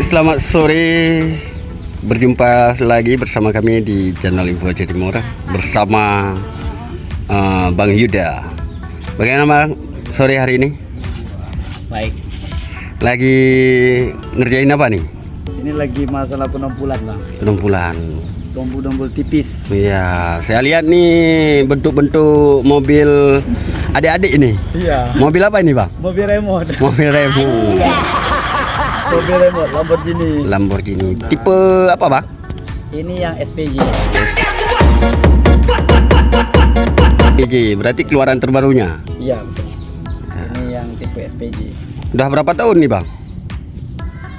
Selamat sore. Berjumpa lagi bersama kami di channel Info Aceh Timur bersama Bang Yuda. Bagaimana Bang sore hari ini? Baik. Lagi ngerjain apa nih? Ini lagi masalah penumpulan Bang. Penumpulan. Tombol-tombol tipis. Iya, saya lihat nih bentuk-bentuk mobil adik-adik ini. Iya. Mobil apa ini Bang? Mobil remote. Mobil remote. Mobil remote Lamborghini. Lamborghini. Tipe apa Bang? Ini yang SPG. SPG, berarti keluaran terbarunya. Iya betul. Ini yang tipe SPG. Udah berapa tahun nih Bang?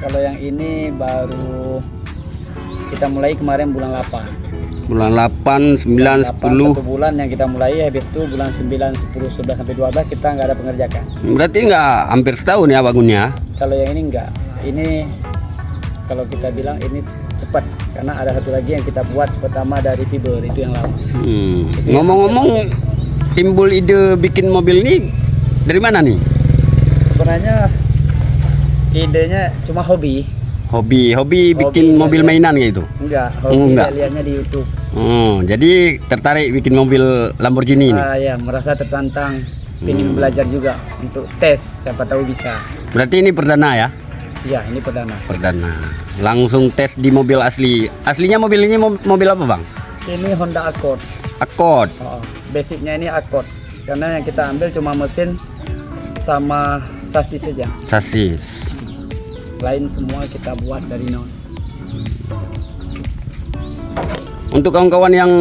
Kalau yang ini baru kita mulai kemarin bulan 8. Bulan 8, 9, 10. 1 bulan yang kita mulai, habis itu bulan 9, 10, 11 sampai 12 kita nggak ada pengerjakan. Berarti nggak hampir setahun ya bangunnya? Kalau yang ini enggak. Ini kalau kita bilang ini cepat karena ada satu lagi yang kita buat pertama dari fiber itu yang lama. Ngomong-ngomong, timbul ide bikin mobil ini dari mana nih? Sebenarnya idenya cuma hobi. Hobi bikin mobil mainan gitu? Enggak, hobi Enggak. lihatnya di YouTube. Jadi tertarik bikin mobil Lamborghini ini? Ya, merasa tertantang, ingin belajar juga untuk tes, siapa tahu bisa. Berarti ini perdana ya? Iya, ini perdana. Perdana. Langsung tes di mobil asli. Aslinya mobil ini mobil apa Bang? Ini Honda Accord. Accord. Basicnya ini Accord. Karena yang kita ambil cuma mesin sama sasis saja. Sasis. Lain semua kita buat dari nol. Untuk kawan-kawan yang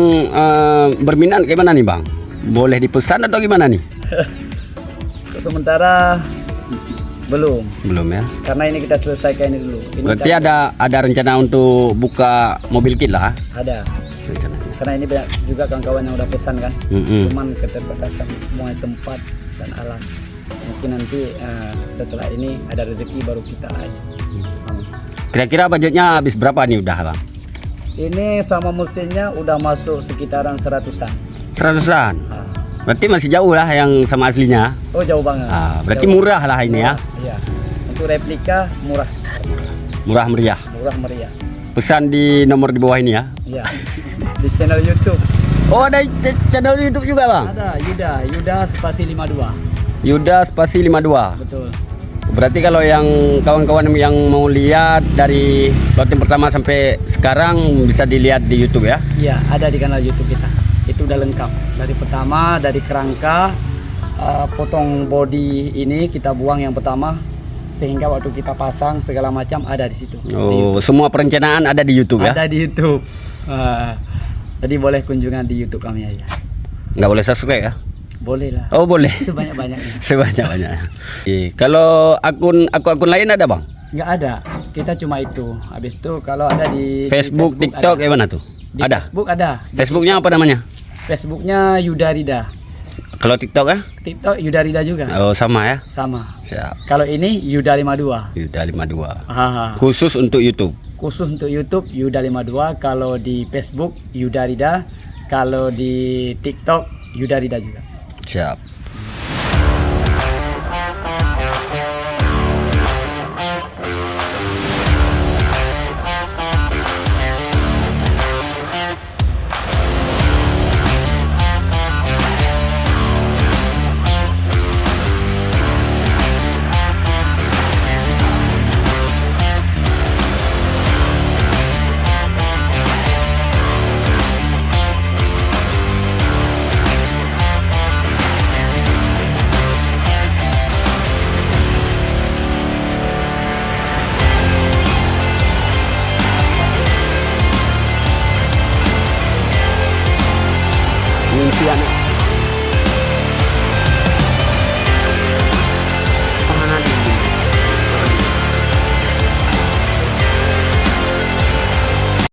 berminat gimana nih Bang? Boleh dipesan atau gimana nih? Untuk sementara belum Ya. karena ini kita selesaikan ini dulu. Ini Berarti ada rencana untuk buka mobil kit lah? ada Rencananya. karena ini banyak juga kawan-kawan yang udah pesan kan. Cuman keterbatasan semua tempat dan alat. Mungkin nanti setelah ini ada rezeki baru kita aja. Kira-kira budgetnya habis berapa nih udah Bang? Ini sama mesinnya udah masuk sekitaran 100-an. 100-an. Berarti masih jauh lah yang sama aslinya. Oh jauh banget. Berarti Jauh. murah lah ini ya. Iya. Untuk replika murah. Murah meriah. Murah meriah. Pesan di nomor di bawah ini ya. Iya. Di channel YouTube. Oh, ada channel YouTube juga Bang? Ada Yuda spasi 52. Yuda spasi 52. Betul. Berarti kalau yang kawan-kawan yang mau lihat dari loading pertama sampai sekarang bisa dilihat di YouTube ya? Iya, ada di kanal YouTube kita. Itu udah lengkap. Dari pertama, dari kerangka, potong body ini kita buang yang pertama, sehingga waktu kita pasang segala macam ada di situ. Oh, semua perencanaan ada di YouTube ya? Ada di YouTube. Jadi boleh kunjungan di YouTube kami aja. Nggak boleh subscribe ya? Boleh lah. Oh boleh. Sebanyak-banyaknya. Sebanyak-banyaknya. Kalau akun lain ada Bang? Nggak ada. Kita cuma itu. Habis itu kalau ada di Facebook, TikTok ada. gimana tuh? Di Ada. Facebook ada. Facebooknya apa namanya? Facebooknya Yuda Rida. Kalau TikTok ya? TikTok Yuda Rida juga. Oh sama ya? Sama. Siap. Kalau ini Yuda 52. Yuda 52. Haha. Khusus untuk YouTube. Khusus untuk YouTube Yuda 52. Kalau di Facebook Yuda Rida. Kalau di TikTok Yuda Rida juga. Siap. Mimpi anak